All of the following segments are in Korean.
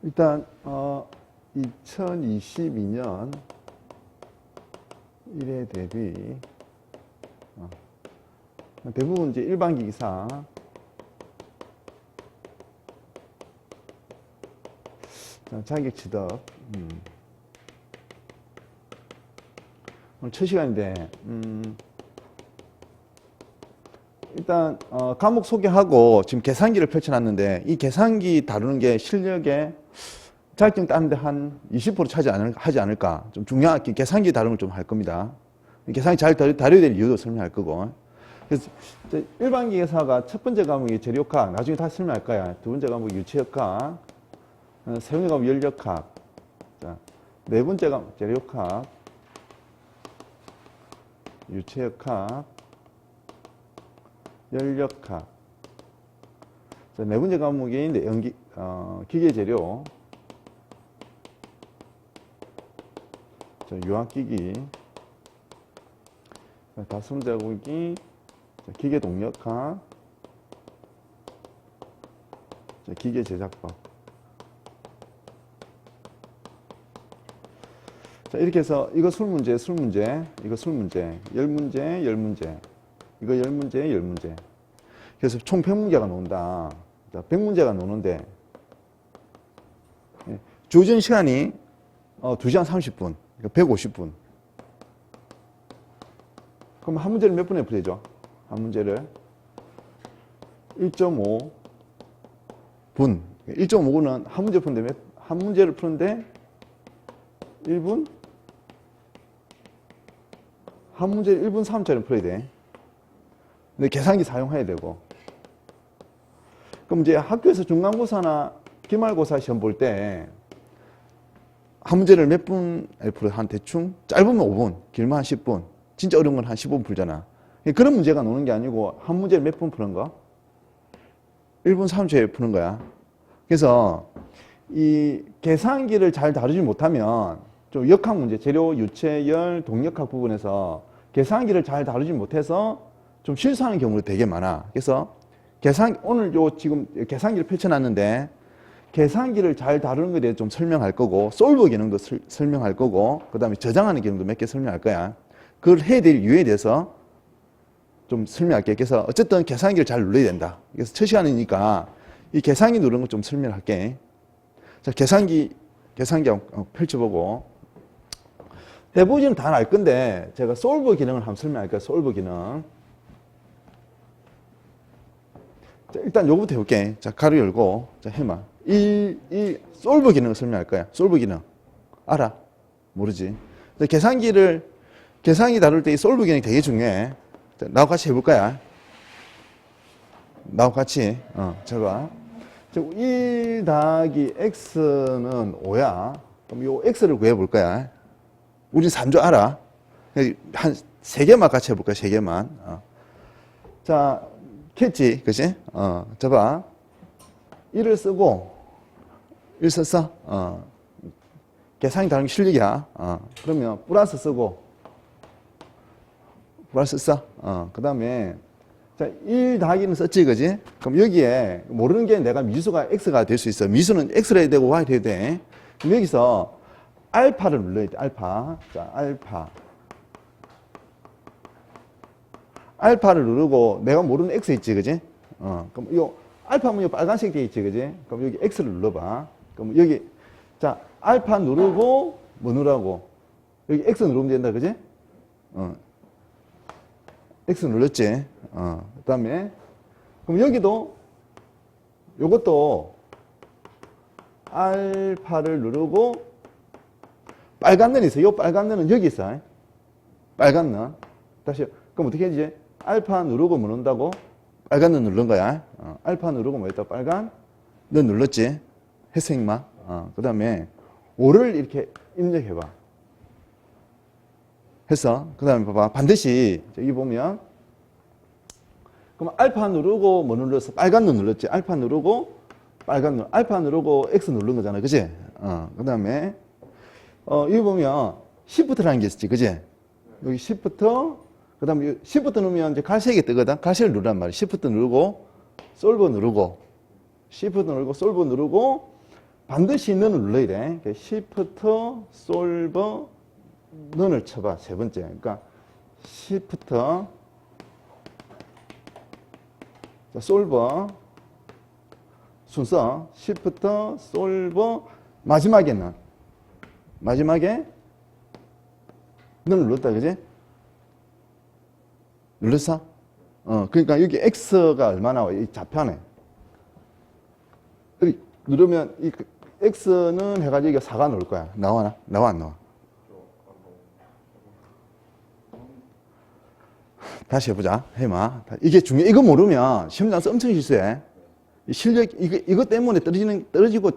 일단 2022년 1회 대비 대부분 이제 일반기 기사 자격 취득 오늘 첫 시간인데 일단 과목 소개하고 지금 계산기를 펼쳐놨는데 이 계산기 다루는 게 실력에 자격증 따는데 한 20% 하지 않을까. 좀 중요한 계산기 다루는 걸 좀 할 겁니다. 계산기 잘 다뤄야 될 이유도 설명할 거고. 그래서 일반기 계사가 첫 번째 과목이 재료학, 나중에 다 설명할 거야. 두 번째 과목이 유체역학, 세 번째 과목 열역학, 네 번째 과목 재료학, 유체역학, 열역학. 네 번째 과목이 기계재료, 유압기기, 다섯 번째 과목이 기계동력학, 기계제작법. 자, 이렇게 해서 이거 술문제, 이거 술문제, 열문제, 이거 열문제. 그래서 총 100문제가 나온다. 자, 100문제가 나오는데 주어진 시간이 2시간 30분, 그러니까 150분. 그럼 한 문제를 몇 분에 풀어야죠? 한 문제를 1.5분. 1.5분은 한 문제를 푸는데 1분? 한 문제를 1분 3초를 풀어야 돼. 근데 계산기 사용해야 되고. 그럼 이제 학교에서 중간고사나 기말고사 시험 볼 때 한 문제를 몇 분에 풀어? 한 대충 짧으면 5분, 길면 한 10분, 진짜 어려운 건 한 15분 풀잖아. 그런 문제가 나오는 게 아니고 한 문제를 몇 분 푸는 거? 1분 3초에 푸는 거야. 그래서 이 계산기를 잘 다루지 못하면 좀 역학 문제, 재료, 유체, 열, 동력학 부분에서 계산기를 잘 다루지 못해서 좀 실수하는 경우가 되게 많아. 그래서 오늘 지금 계산기를 펼쳐놨는데 계산기를 잘 다루는 것에 대해 좀 설명할 거고, 솔버 기능도 설명할 거고, 그 다음에 저장하는 기능도 몇 개 설명할 거야. 그걸 해야 될 이유에 대해서 좀 설명할게. 그래서 어쨌든 계산기를 잘 눌러야 된다. 그래서 첫 시간이니까 이 계산기 누르는 거 좀 설명할게. 자, 계산기 한번 펼쳐보고. 대부분은 다 알 건데, 제가 솔버 기능을 한번 설명할게요. 솔버 기능. 자, 일단 요거부터 해볼게. 자, 가로 열고, 자, 해마. 이 솔버 기능을 설명할 거야. 솔버 기능. 알아? 모르지? 계산기 다룰 때 이 솔버 기능이 되게 중요해. 자, 나하고 같이 해볼 거야. 나하고 같이. 잘 봐. 1 더하기 x는 5야. 그럼 요 x를 구해볼 거야. 우린 3조 알아. 한 3개만 같이 해볼 거야. 3개만. 자, 켰지? 그치? 자, 봐. 1을 쓰고, 1 썼어? 계산이 다른 게 실력이야. 그러면 플러스 쓰고, 플러스 써? 그 다음에, 자, 1 더하기는 썼지, 그지? 그럼 여기에 모르는 게 내가 미수가 x가 될 수 있어. 미수는 x로 해야 되고 y로 해야 돼. 그럼 여기서 알파를 눌러야 돼, 알파. 자, 알파. 알파를 누르고 내가 모르는 x 있지, 그지? 그럼 이거 알파면 빨간색 돼 있지, 그지? 그럼 여기 x를 눌러봐. 그럼 여기, 자, 알파 누르고, 뭐 누르라고? 여기 x 누르면 된다, 그지? x 눌렀지? 그 다음에, 그럼 여기도, 요것도, 알파를 누르고, 빨간 면 있어. 요 빨간 면은 여기 있어. 빨간 면. 다시, 그럼 어떻게 해야지? 알파 누르고 뭐 누른다고? 빨간 는 누른 거야. 알파 누르고 뭐 했다? 빨간? 너 눌렀지? 회색만. 그 다음에 5를 이렇게 입력해봐. 했어. 그 다음에 봐봐. 반드시, 여기 보면, 그럼 알파 누르고 뭐 눌렀어? 빨간 는 눌렀지? 알파 누르고, 알파 누르고 X 누른 거잖아. 그지? 그 다음에, 여기 보면, Shift라는 게 있었지. 그지? 여기 Shift, 그 다음에 Shift 누르면 이제 갈색이 뜨거든. 갈색을 누르란 말이야. Shift 누르고, 솔버 누르고, Shift 누르고, 솔버 누르고, 반드시 너는 눌러야 돼. Shift, 솔버, 너를 쳐봐. 세 번째. 그러니까 Shift, 솔버, 순서, Shift, 솔버, 마지막에 너는 눌렀다, 그지? 눌렀어? 그러니까 여기 X가 얼마 나와? 이 좌편에. 여기 누르면 이 X는 해가지고 4가 나올 거야. 나와, 안 나와? 다시 해보자. 해마. 이게 중요해. 이거 모르면 시험장에서 엄청 실수해. 실력, 이거 때문에 떨어지고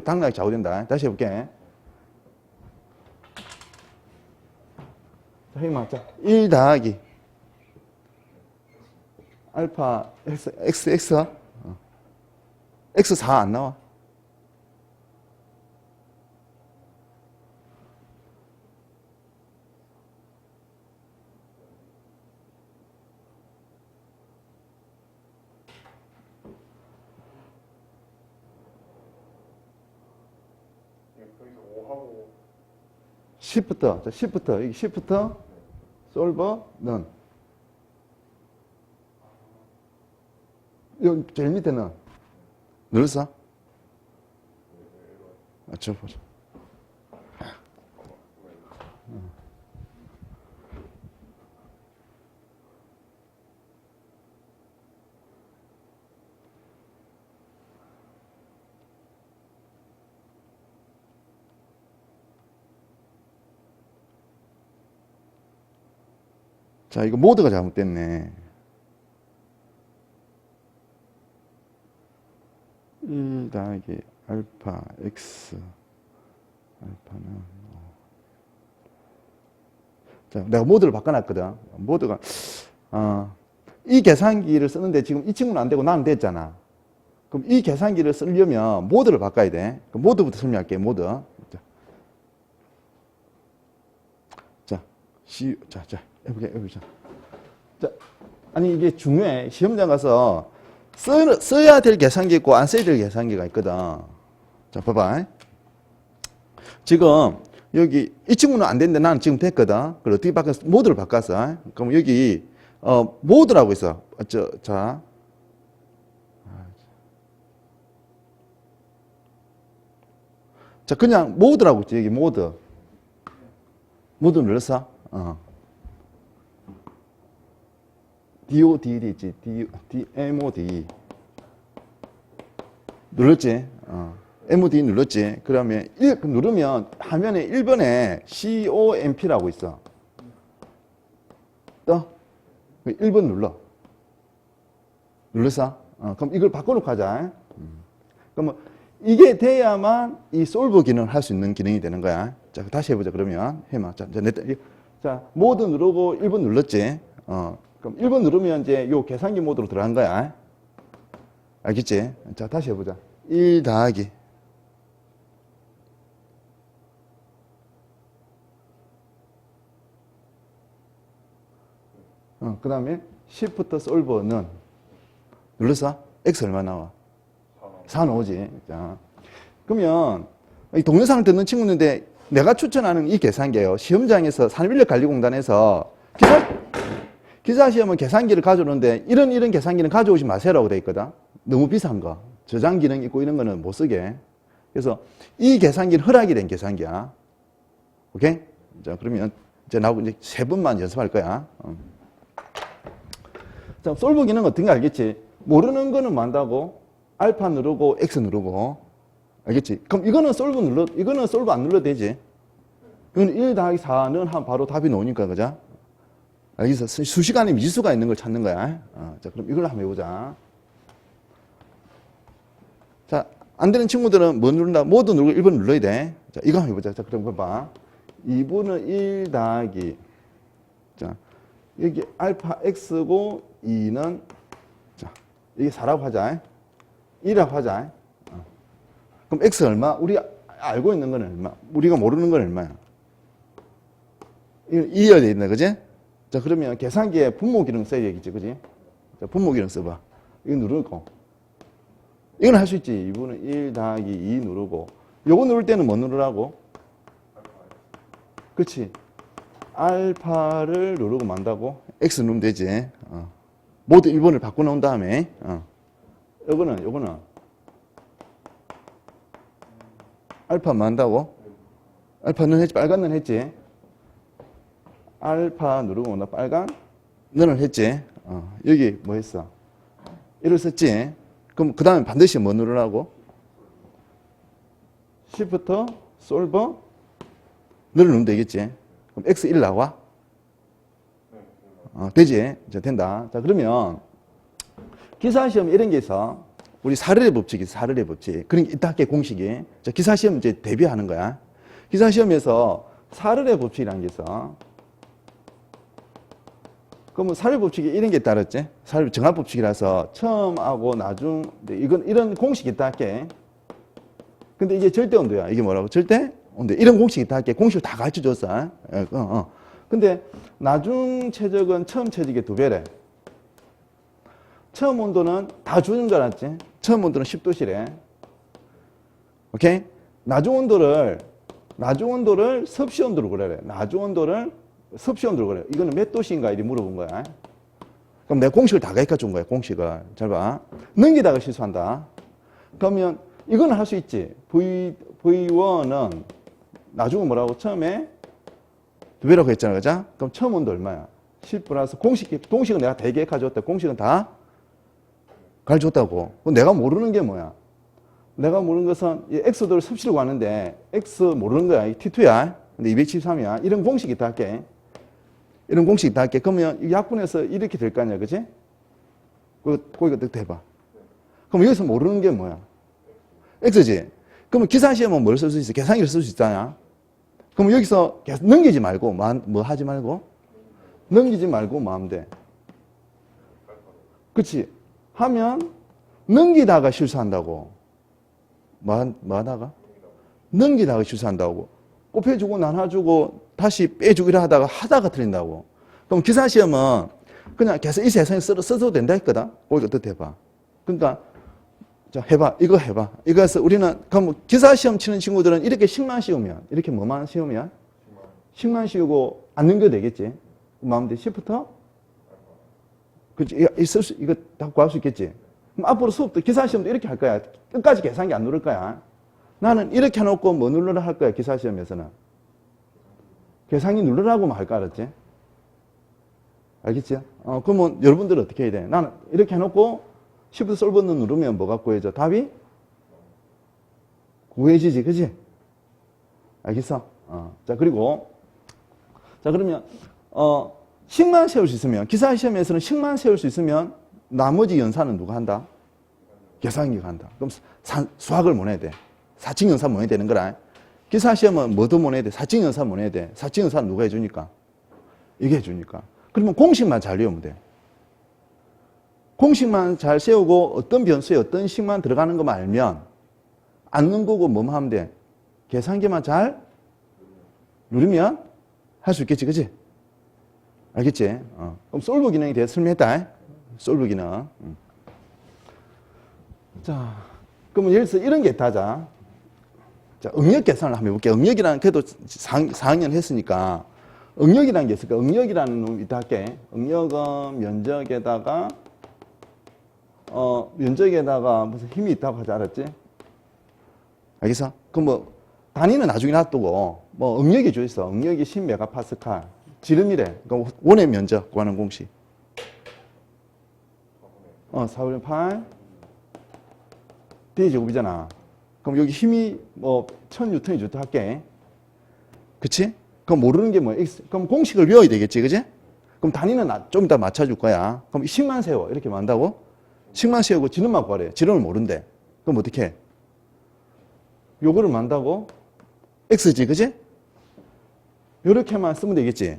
당락이 좌우된다. 다시 해볼게. 자, 해마. 자, 1 더하기. 알파, X. X 4 안 나와. 시프트, 여기 시프트, 솔버, 넌. 여기 제일 밑에는 눌렀어? 저 보자. 자, 이거 모드가 잘못됐네. 1 더하기 알파 x 알파는 자, 내가 모드를 바꿔놨거든. 모드가 이 계산기를 쓰는데 지금 이 친구는 안 되고 나는 됐잖아. 그럼 이 계산기를 쓰려면 모드를 바꿔야 돼. 그럼 모드부터 설명할게. 모드. 자, 해보자. 자, 아니 이게 중요해. 시험장 가서 써야 될 계산기 있고 안 써야 될 계산기가 있거든. 자, 봐봐. 지금 여기 이 친구는 안 되는데 나는 지금 됐거든. 그걸 어떻게 바꿨어? 모드를 바꿨어. 그럼 여기 모드라고 있어. 자, 그냥 모드라고 있지. 여기 모드 눌렀어? DOD 있지. MOD 눌렀지? MOD 눌렀지? 그러면 누르면 화면에 1번에 COMP라고 있어. 또 1번 눌렀어? 그럼 이걸 바꿔놓고 하자. 그러면 이게 돼야만 이 솔버 기능을 할 수 있는 기능이 되는 거야. 자, 다시 해보자. 그러면 해봐. 자, 모드 누르고 1번 눌렀지? 그럼 1번 누르면 이제 요 계산기 모드로 들어간 거야. 알겠지? 자, 다시 해보자. 1 더하기. 그 다음에 Shift 솔버는 눌렀어? X 얼마 나와? 4 나오지. 자, 그러면 이 동영상을 듣는 친구인데 내가 추천하는 이 계산기예요. 시험장에서 산업인력관리공단에서 기사 시험은 계산기를 가져오는데 이런 계산기는 가져오지 마세요라고 돼 있거든. 너무 비싼 거. 저장 기능 있고 이런 거는 못 쓰게. 그래서 이 계산기는 허락이 된 계산기야. 오케이? 자, 그러면 이제 나하고 이제 3번만 연습할 거야. 자, 솔버 기능 어떤 거 알겠지? 모르는 거는 뭐 한다고? 알파 누르고 X 누르고. 알겠지? 그럼 이거는 솔버 안 눌러도 되지? 이건 1 더하기 4는 바로 답이 나오니까, 그죠? 알겠어? 수시간에 미지수가 있는 걸 찾는 거야. 자, 그럼 이걸 한번 해보자. 자, 안 되는 친구들은 뭐 누른다? 모드 누르고 1번 눌러야 돼. 자, 이거 한번 해보자. 자, 그럼 봐봐. 2분은 1 더하기. 자, 여기 알파 X고 2는, 자, 이게 4라고 하자. 2라고 하자. 그럼 X 얼마? 우리 알고 있는 건 얼마? 우리가 모르는 건 얼마야? 2여야 되겠네, 그지? 자, 그러면 계산기에 분모 기능 써야 되겠지, 그지? 자, 분모 기능 써봐. 이거 누르고. 이건 할 수 있지. 2분의 1 더하기 2 누르고. 요거 누를 때는 뭐 누르라고? 그렇지. 알파를 누르고 만다고? X 누르면 되지. 모두 1번을 바꿔놓은 다음에. 요거는. 알파 만다고? 알파 는 했지. 빨간 는 했지. 알파 누르고 나 빨간 너는 했지. 여기 뭐 했어? 1을 썼지. 그럼 그 다음에 반드시 뭐 누르라고? Shift, Solve 너를 누르면 되겠지. 그럼 X1 나와? 되지. 이제 된다. 자, 그러면 기사시험 이런 게 있어. 우리 사르의 법칙이 있어. 사르의 법칙. 그런 게 있다 할게, 공식이. 자, 기사시험 이제 대비하는 거야. 기사시험에서 사르의 법칙이라는 게 있어. 그러면 사르의 법칙이 이런 게 따랐지? 사르 정합법칙이라서 처음하고 나중, 이건 이런 공식이 있다 할게. 근데 이게 절대 온도야. 이게 뭐라고? 절대 온도. 이런 공식이 있다 할게. 공식을 다 가르쳐 줬어. 근데 나중 최적은 처음 최적의 2배래. 처음 온도는 다 주는 줄 알았지? 처음 온도는 10도시래. 오케이? 나중 온도를 섭씨 온도로 그래. 나중 온도를 섭씨 온도로 그래. 이거는 몇 도씨인가? 이렇게 물어본 거야. 그럼 내가 공식을 다 가르쳐 준 거야. 공식을. 잘 봐. 넘기다가 실수한다. 그러면 이거는 할 수 있지. V1은 나중은 뭐라고? 처음에 2배라고 했잖아. 그죠? 그럼 처음 온도 얼마야? 10 플러스 공식은 내가 대개 가져왔다. 공식은 다 가르쳐줬다고. 내가 모르는 게 뭐야? 내가 모르는 것은 이 X도를 섭씨로 구하는데 X 모르는 거야. 이 T2야. 근데 273이야. 이런 공식이 있다 할게. 이런 공식이 있다 할게. 그러면 이 약분해서 이렇게 될 거 아니야. 그치? 거기가 딱 대봐. 그럼 여기서 모르는 게 뭐야? X지? 그러면 기사시험은 뭘 쓸 수 있어? 계산기를 쓸 수 있잖아. 그럼 여기서 계속 넘기지 말고, 뭐 하지 말고? 넘기지 말고 뭐 하면 돼? 그치? 하면 넘기다가 실수한다고. 뭐 하다가? 넘기다가 실수한다고. 곱해주고 나눠주고 다시 빼주기를 하다가 틀린다고. 그럼 기사시험은 그냥 계속 이 세상에 써도 된다 했거든? 거기가 어떻게 해봐. 그러니까 자, 해봐. 이거 해봐. 이거에서 우리는, 그럼 기사시험 치는 친구들은 이렇게 10만 씌우면, 이렇게 뭐만 씌우면? 10만 씌우고 안 넘겨도 되겠지? 마음 돼. 시프터? 그치? 이거 다 구할 수 있겠지? 그럼 앞으로 수업도 기사시험도 이렇게 할 거야. 끝까지 계산기 안 누를 거야. 나는 이렇게 해놓고 뭐 누르라 할 거야, 기사시험에서는. 계산기 누르라고만 할 거 알았지? 알겠지? 그러면 여러분들은 어떻게 해야 돼? 나는 이렇게 해놓고 Shift 솔버는 누르면 뭐가 구해져? 답이? 구해지지, 그지? 알겠어? 자, 그리고, 자, 그러면, 10만 세울 수 있으면, 기사시험에서는 10만 세울 수 있으면, 나머지 연산은 누가 한다? 계산기가 한다. 그럼 수학을 못 해야 돼. 사칙 연산 못 해야 되는 거라. 기사시험은 뭐도 못 해야 돼? 사칙 연산 못 해야 돼. 사칙 연산 누가 해주니까? 이게 해주니까. 그러면 공식만 잘 외우면 돼. 공식만 잘 세우고 어떤 변수에 어떤 식만 들어가는 것만 알면 안 눈보고 뭐만 하면 돼? 계산기만 잘 누르면 할 수 있겠지, 그치? 알겠지? 그럼 솔브 기능에 대해서 설명했다. 솔브 기능. 자, 그러면 예를 들어서 이런 게 있다 하자. 자, 응력 계산을 한번 해볼게. 응력이라는, 그래도 4학년 했으니까 응력이라는 게 있을까? 응력이라는 놈이 있다 할게. 응력은 면적에다가 무슨 힘이 있다고 하지 않았지? 알겠어? 그럼 뭐, 단위는 나중에 놔두고, 뭐, 응력이 줘 있어. 응력이 10메가파스칼. 지름이래. 그러니까 원의 면적 구하는 공식. 4분의 8. D제곱이잖아. 그럼 여기 힘이 뭐, 1000뉴턴이 좋다 할게. 그치? 그럼 모르는 게 뭐야? 그럼 공식을 외워야 되겠지, 그치? 그럼 단위는 좀 이따 맞춰줄 거야. 그럼 10만 세워. 이렇게 뭐 한다고? 10만 세우고 지름만 구하래. 지름을 모른대. 그럼 어떻게 해? 요거를 만다고? X지, 그지? 요렇게만 쓰면 되겠지.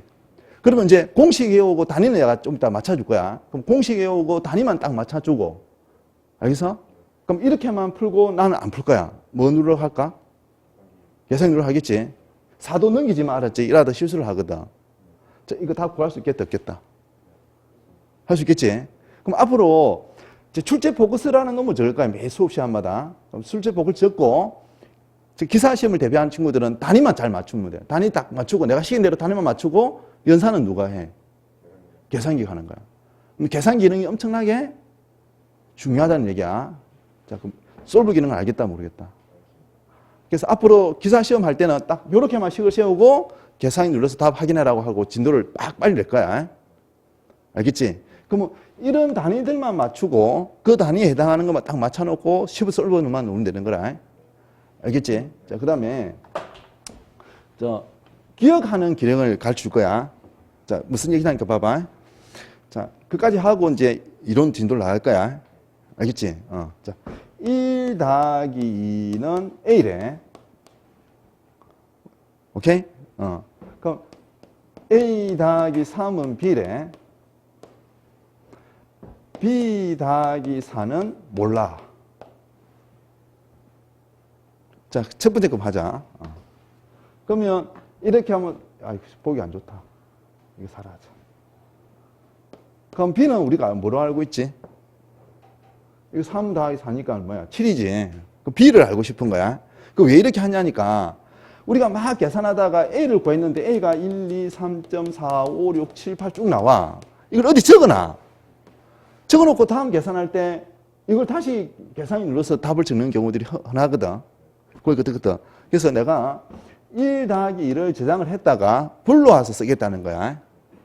그러면 이제 공식 외우고 단위는 내가 좀 이따 맞춰줄 거야. 그럼 공식 외우고 단위만 딱 맞춰주고. 알겠어? 그럼 이렇게만 풀고 나는 안 풀 거야. 뭐 누르러 할까? 계산 누르러 하겠지. 4도 넘기지만 알았지. 이러다 실수를 하거든. 자, 이거 다 구할 수 있겠다, 없겠다? 할 수 있겠지? 그럼 앞으로 이제 출제 포커스라는 놈을 적을 거야. 매 수업 시간마다. 그럼 출제 포커스 적고, 기사 시험을 대비하는 친구들은 단위만 잘 맞추면 돼. 단위 딱 맞추고, 내가 시킨 대로 단위만 맞추고, 연산은 누가 해? 계산기가 하는 거야. 그럼 계산 기능이 엄청나게 중요하다는 얘기야. 자, 그럼 솔브 기능을 알겠다, 모르겠다. 그래서 앞으로 기사 시험 할 때는 딱 요렇게만 식을 세우고, 계산기 눌러서 답 확인해라고 하고, 진도를 막 빨리 낼 거야. 알겠지? 그러면 이런 단위들만 맞추고, 그 단위에 해당하는 것만 딱 맞춰놓고, 10 솔브만 놓으면 되는 거라. 알겠지? 자, 그 다음에, 기억하는 기능을 가르쳐 줄 거야. 자, 무슨 얘기냐니까 봐봐. 자, 그까지 하고 이제 이론 진도를 나갈 거야. 알겠지? 자, 1 더하기 2는 A래. 오케이? 그럼 A 더하기 3은 B래. B 더하기 4는 몰라. 자, 첫 번째 거 하자. 그러면 이렇게 하면 보기 안 좋다. 이거 사라져. 그럼 B는 우리가 뭐로 알고 있지? 이거 3 더하기 4니까 뭐야? 7이지. 그 B를 알고 싶은 거야. 그 왜 이렇게 하냐니까 우리가 막 계산하다가 A를 구했는데 A가 1, 2, 3.4, 5, 6, 7, 8 쭉 나와. 이걸 어디 적어놔. 적어놓고 다음 계산할 때 이걸 다시 계산기 눌러서 답을 적는 경우들이 흔하거든. 그래서 내가 1 더하기 2를 저장을 했다가 불러와서 쓰겠다는 거야.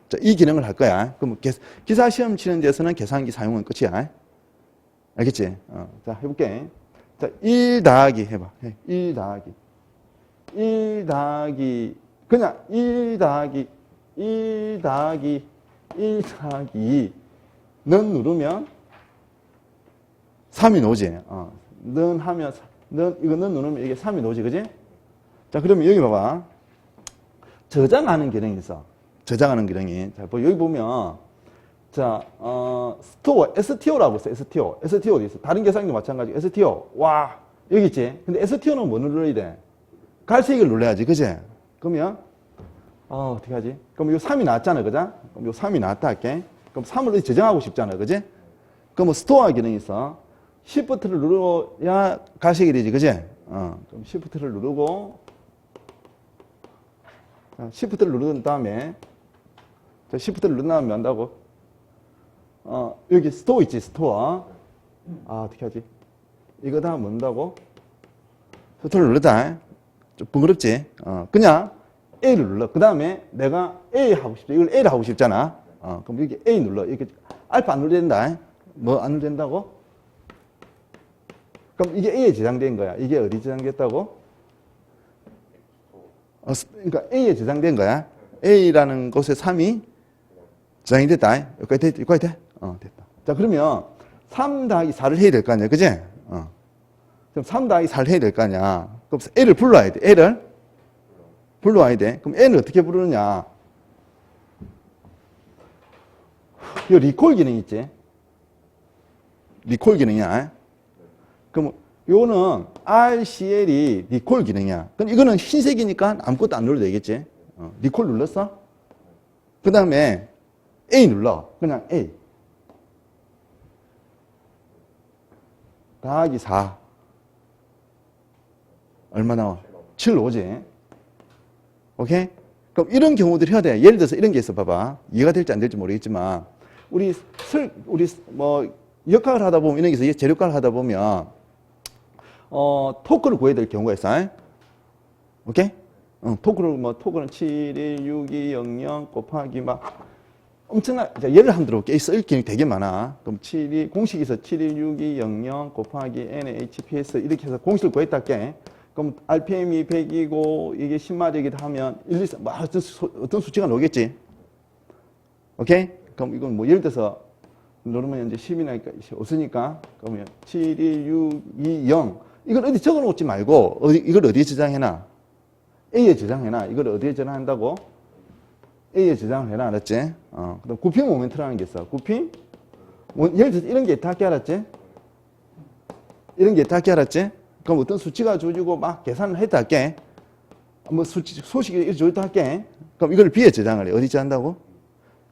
자, 이 기능을 할 거야. 그럼 기사 시험 치는 데서는 계산기 사용은 끝이야. 알겠지? 자, 해볼게. 자, 1 더하기 해봐. 1 더하기. 1 더하기. 그냥 1 더하기. 1 더하기. 1 더하기. 는 누르면 3이 나오지. 는 하면, 이거 는 누르면 이게 3이 나오지. 그지? 자, 그러면 여기 봐봐. 저장하는 기능이 있어. 저장하는 기능이. 자, 여기 보면, 자, 스토어, STO라고 있어, STO. STO 어디 있어? 다른 계산기도 마찬가지. STO. 와, 여기 있지? 근데 STO는 뭐 눌러야 돼? 갈색을 눌러야지. 그지? 그러면, 어떻게 하지? 그럼 요 3이 나왔잖아. 그죠? 그럼 요 3이 나왔다 할게. 그럼 3을 어디 저장하고 싶잖아. 그지? 그럼 뭐 스토어 기능이 있어. Shift를 누르야 갈색이 되지. 그지? 그럼 Shift를 누르고, Shift를 누른 다음에, 자, Shift를 누른 다음에 한다고? 여기 스토어 있지, 스토어. 어떻게 하지? 이거 다 뭔다고? 스토어를 누르다. 좀 번거롭지? 그냥 A를 눌러. 그 다음에 내가 A 하고 싶다. 이걸 A를 하고 싶잖아. 그럼 여기 A 눌러. 이렇게 알파 안 눌러야 된다. 뭐 안 눌러야 된다고? 그럼 이게 A에 저장된 거야. 이게 어디 저장됐다고? 그러니까 A에 저장된 거야. A라는 곳에 3이 저장이 됐다. 여기까지 돼? 됐다. 자, 그러면 3 더하기 4를 해야 될 거 아니야. 그지? 그럼 3 더하기 4를 해야 될 거 아니야. 그럼 A를 불러와야 돼. A를 불러와야 돼. 그럼 A를 어떻게 부르느냐? 이 리콜 기능 있지? 리콜 기능이야. 그럼 요거는 RCL이 리콜 기능이야. 그럼 이거는 흰색이니까 아무것도 안 눌러도 되겠지? 리콜 눌렀어? 그 다음에 A 눌러. 그냥 A. 더하기 4. 얼마 나와? 7 오지. 오케이? 그럼 이런 경우들 해야 돼. 예를 들어서 이런 게 있어. 봐봐. 이해가 될지 안 될지 모르겠지만, 우리 역학을 하다 보면, 이런 게 있어. 재료학을 하다 보면, 토크를 구해야 될 경우가 있어. 오케이? 토크는 71620 곱하기 막, 엄청난, 예를 한번 들어볼게. 쓸 기능이 되게 많아. 그럼 공식이 있어. 71620 곱하기 NHPS 이렇게 해서 공식을 구했다 할게. 그럼 RPM이 100이고 이게 10마력이다 하면 1, 2, 3, 어떤 수치가 나오겠지. 오케이? 그럼 이건 뭐 예를 들어서 누르면 이제 10이 나니까 없으니까 그러면 71620 이걸 어디 적어 놓지 말고 이걸 어디에 저장해놔? A에 저장해놔. 이걸 어디에 저장한다고? A에 저장을 해놔. 알았지? 그다음 굽힘 모멘트라는 게 있어. 굽힘? 예를 들어서 이런 게 있다 알았지? 이런 게 있다 알았지? 그럼 어떤 수치가 주어지고 막 계산을 했다 할게. 뭐 소식이 이렇게 주어졌다 할게. 그럼 이걸 B에 저장을 해. 어디 저장한다고?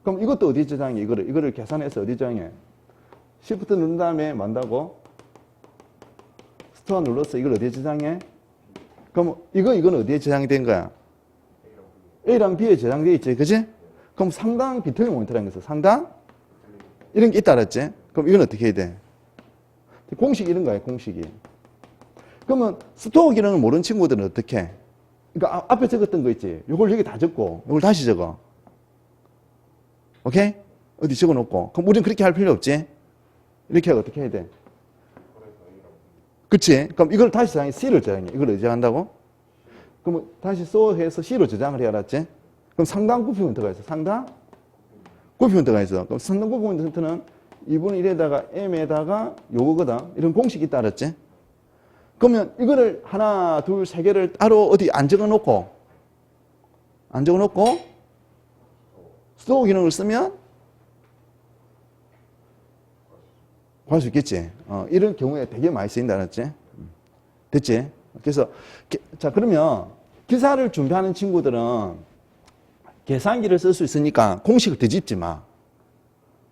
그럼 이것도 어디 저장해? 이거를 계산해서 어디 저장해? Shift 누른 다음에 만다고? 스토어 눌렀어. 이걸 어디에 저장해? 그럼 이거는 어디에 저장이 된 거야? A랑 B에 저장되어 있지. 그지? 그럼 상당 비틀리 모니터라는 게 있어. 상당? 이런 게 있다 알았지? 그럼 이건 어떻게 해야 돼? 공식이 이런 거야, 공식이. 그러면 스토어 기능을 모르는 친구들은 어떻게 해? 그러니까 앞에 적었던 거 있지? 이걸 여기 다 적고, 이걸 다시 적어. 오케이? 어디 적어 놓고. 그럼 우리는 그렇게 할 필요 없지? 이렇게 하고 어떻게 해야 돼? 그치? 그럼 이걸 다시 저장해. C를 저장해. 이걸 어디 저장한다고? 그럼 다시 해서 C로 저장을 해, 알았지? 그럼 상당 굽히면 들어가 있어. 상당? 굽히면 들어가 있어. 그럼 상당 굽히면 는 2분의 1에다가 M에다가 요거거든. 이런 공식이 있다, 알았지? 그러면 이거를 하나, 둘, 세 개를 따로 어디 안 적어 놓고, 스토어 기능을 쓰면 구할 수 있겠지. 이런 경우에 되게 많이 쓰인다, 알았지? 됐지? 그래서, 자, 그러면 기사를 준비하는 친구들은 계산기를 쓸 수 있으니까 공식을 뒤집지 마.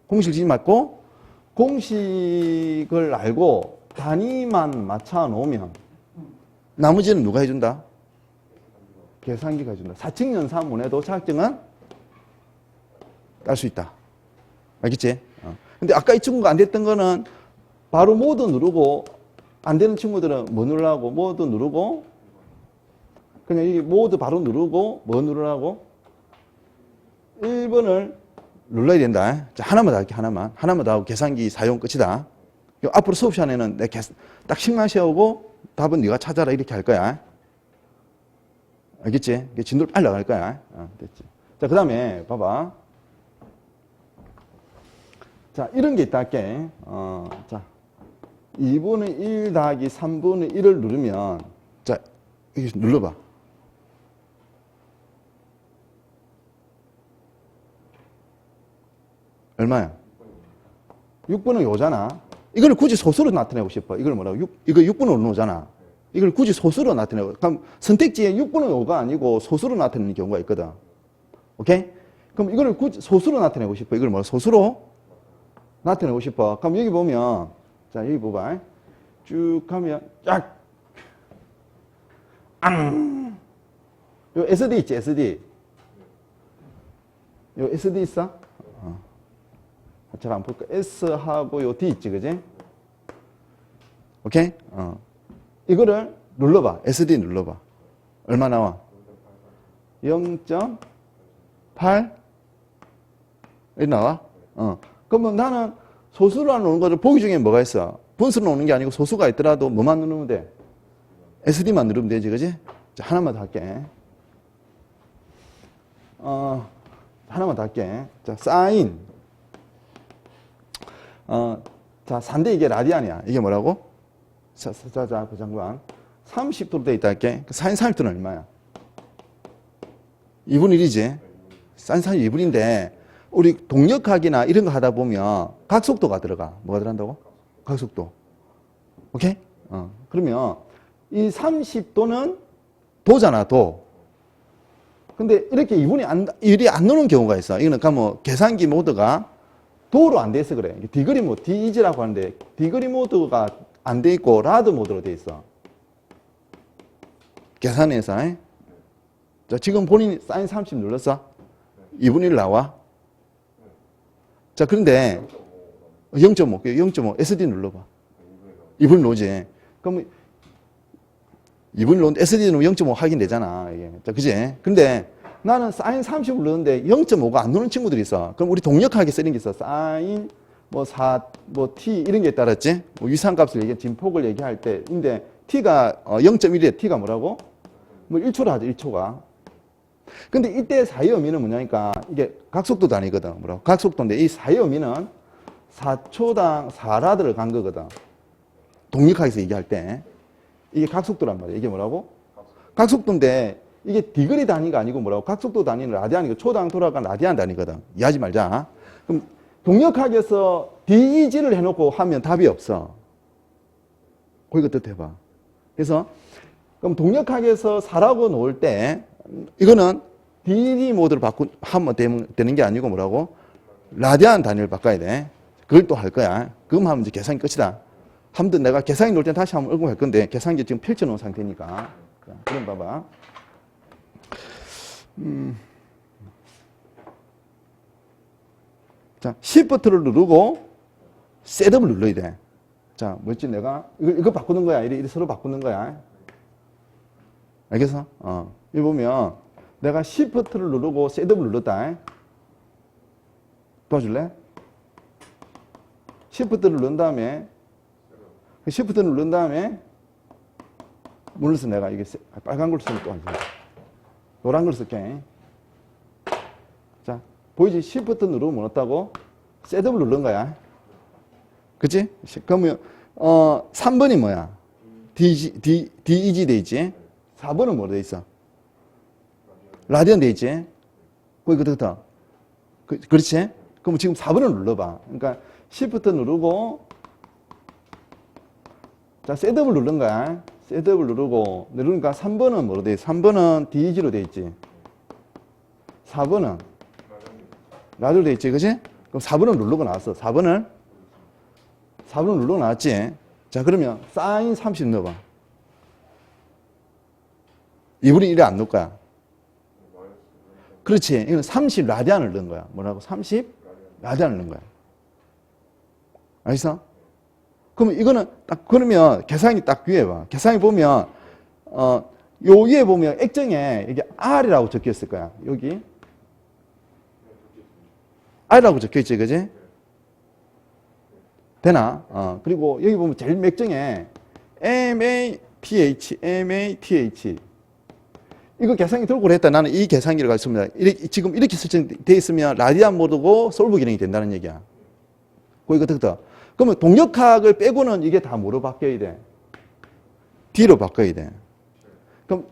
공식을 뒤집지 말고, 공식을 알고 단위만 맞춰 놓으면 나머지는 누가 해준다? 계산기가 해준다. 4층 연산문에도 자격증은 딸 수 있다. 알겠지? 근데 아까 이 친구가 안 됐던 거는 바로 모두 누르고, 안 되는 친구들은 뭐 누르라고? 모두 누르고, 그냥 이 모두 바로 누르고, 뭐 누르라고? 1번을 눌러야 된다. 자, 하나만 더 할게, 하나만. 하나만 더 하고 계산기 사용 끝이다. 앞으로 수업 시간에는 딱 10만 세우고 답은 네가 찾아라 이렇게 할 거야. 알겠지? 진도를 빨리 나갈 거야. 됐지. 자, 그 다음에 봐봐. 자, 이런 게 있다 할게. 자, 2분의 1 더하기 3분의 1을 누르면, 자, 이거 눌러봐. 얼마야? 6분의 요잖아. 이걸 굳이 소수로 나타내고 싶어. 이걸 뭐라고? 이거 6분의 5잖아. 이걸 굳이 소수로 나타내고. 그럼 선택지에 6분의 5가 아니고 소수로 나타내는 경우가 있거든. 오케이? 그럼 이걸 굳이 소수로 나타내고 싶어. 이걸 뭐라고? 소수로 나타내고 싶어. 그럼 여기 보면, 자, 여기 봐봐. 쭉 하면, 쫙! 요 SD 있지, SD. 요 SD 있어? 잘 안 볼까? S하고 요 D 있지, 그지? 오케이? 이거를 눌러봐. SD 눌러봐. 얼마 나와? 0.8? 여기 나와? 그러면 나는 소수로 놓는 거를 보기 중에 뭐가 있어? 분수로 놓는 게 아니고 소수가 있더라도 뭐만 누르면 돼? SD만 누르면 되지, 그지? 자, 하나만 더 할게. 하나만 더 할게. 자, 사인. 자, 3대 이게 라디안이야. 이게 뭐라고? 자, 보장관. 30도로 돼 있다 할게. 사인 30도는 얼마야? 2분의 1이지? 사인 2분인데, 우리 동력학이나 이런 거 하다 보면 각속도가 들어가. 뭐가 들어간다고? 각속도. 오케이? 그러면 이 30도는 도잖아, 도. 근데 이렇게 2분이 1이 안 노는 경우가 있어. 이거는 뭐 계산기 모드가 도로 안 돼 있어 그래. 디그리 모드, DEG라고 하는데 디그리 모드가 안 돼 있고 라드 모드로 돼 있어. 계산해서. 자, 지금 본인이 사인 30 눌렀어? 2분의 1 나와? 자, 그런데 0.5, SD 눌러봐. 2분의 1오지. 그럼 2분의 1 SD 누르면 0.5 확인되잖아. 이게. 자, 그지? 근데 나는 사인 30을 넣는데 0.5가 안 누르는 친구들이 있어. 그럼 우리 동력하게 쓰는 게 있어. 사인, T 이런 게 따랐지? 위상값을 진폭을 얘기할 때. 근데 T가 0.1이래. T가 뭐라고? 1초라 하죠. 1초가. 근데 이때 사이 의미는 뭐냐니까 이게 각속도도 아니거든. 뭐라고? 각속도인데 이 사이 의미는 4초당 4라드를 간 거거든. 동력학에서 얘기할 때. 이게 각속도란 말이야. 이게 뭐라고? 각속도인데 이게 디그리 단위가 아니고 뭐라고? 각속도 단위는 라디안이고 초당 돌아간 라디안 단위거든. 이해하지 말자. 그럼 동력학에서 DEG를 해놓고 하면 답이 없어. 그거 뜻해봐. 그래서 그럼 동력학에서 4라고 놓을 때 이거는 DD 모드로 하면 되는 게 아니고 뭐라고? 라디안 단위를 바꿔야 돼. 그걸 또 할 거야. 그것만 하면 이제 계산이 끝이다. 한번 내가 계산이 놓을 때 다시 한번 얼굴 할 건데 계산기 지금 펼쳐놓은 상태니까. 그럼 봐봐. 자, Shift를 누르고 셋업을 눌러야 돼. 자, 뭐였지 내가? 이거 바꾸는 거야. 이리 서로 바꾸는 거야. 알겠어? 여기 보면 내가 Shift를 누르고 셋업을 눌렀다. 도와줄래? Shift를 누른 다음에 Shift를 누른 다음에 눌러서 내가 이게 빨간 걸 쓰면 또 안 돼. 노란 걸 쓸게. 자, 보이지? Shift 누르면 뭐 넣었다고? 셋업을 누른 거야. 그치? 그러면 3번이 뭐야? DEG 돼 있지? 4번은 뭐로 돼 있어? 라디언 돼 있지? 거기 그렇다. 그렇지? 그럼 지금 4번을 눌러봐. 그러니까 Shift 누르고 자, 셋업을 누른 거야. 셋업을 누르니까 3번은 뭐로 돼 있어? 3번은 DEG로 돼 있지. 4번은 라디오로 돼 있지, 그치? 그럼 4번을 누르고 나왔어. 4번을 누르고 나왔지. 자, 그러면 사인 30 넣어봐. 이분이 이래 안 넣을 거야. 그렇지. 이건 30 라디안을 넣은 거야. 뭐라고? 30 라디안을 넣은 거야. 알겠어? 그러면 이거는 딱, 그러면 계산이 딱 위에 봐. 계산이 보면, 요 위에 보면 액정에 이게 R이라고 적혀 있을 거야. 여기. R이라고 적혀 있지, 그지? 되나? 그리고 여기 보면 제일 맥정에 MATH. 이거 계산기 들고 했다. 나는 이 계산기를 가졌습니다. 지금 이렇게 설정되어 있으면 라디안 모드고 솔브 기능이 된다는 얘기야. 이거 듣다. 그러면 동력학을 빼고는 이게 다 뭐로 바뀌어야 돼? D로 바꿔야 돼. 그럼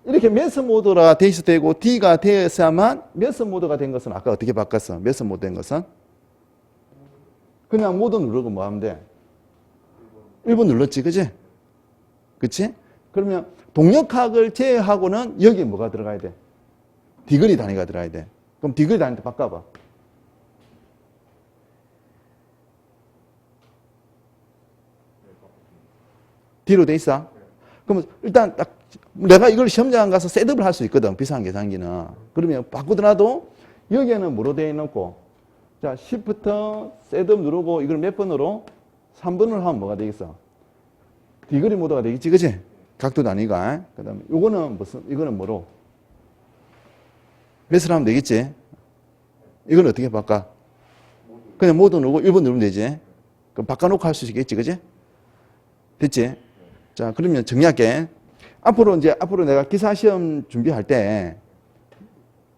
이렇게 매스 모드가 돼 있어도 되고 D가 되어야만 매스 모드가 된 것은 아까 어떻게 바꿨어? 매스 모드 된 것은? 그냥 모드 누르고 뭐 하면 돼? 1번 눌렀지, 그지? 그치? 그러면 동력학을 제외하고는 여기에 뭐가 들어가야 돼? 디그리 단위가 들어가야 돼. 그럼 디그리 단위한테 바꿔봐. D로 돼 있어? 그러면 일단 딱 내가 이걸 시험장 가서 셋업을 할 수 있거든. 비싼 계산기는. 그러면 바꾸더라도 여기에는 뭐로 되어 있는고? 자, Shift 셋업 누르고 이걸 몇 번으로? 3번으로 하면 뭐가 되겠어? 디그리 모드가 되겠지, 그치? 각도 단위가. 그 다음에 이거는 이거는 뭐로? 몇으로 하면 되겠지? 이건 어떻게 바꿔? 그냥 모드 누르고 1번 누르면 되지. 그럼 바꿔놓고 할 수 있겠지, 그치? 됐지? 자, 그러면 정리할게. 앞으로 내가 기사시험 준비할 때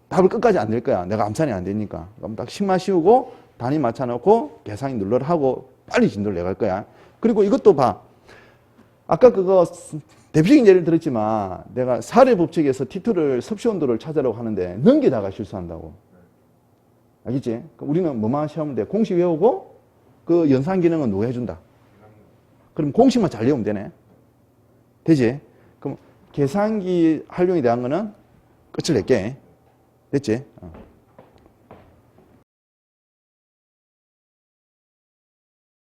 답을 끝까지 안 낼 거야. 내가 암산이 안 되니까. 그럼 딱 식마 씌우고 단위 맞춰놓고 계산기 눌러라 하고 빨리 진도를 내갈 거야. 그리고 이것도 봐. 아까 그거 대표적인 예를 들었지만 내가 사례 법칙에서 T2를 섭씨 온도를 찾으라고 하는데 넘기다가 실수한다고. 알겠지? 우리는 뭐만 시험하면 돼? 공식 외우고 그 연산 기능은 누가 해준다. 그럼 공식만 잘 외우면 되네. 되지? 그럼 계산기 활용에 대한 거는 끝을 낼게. 됐지?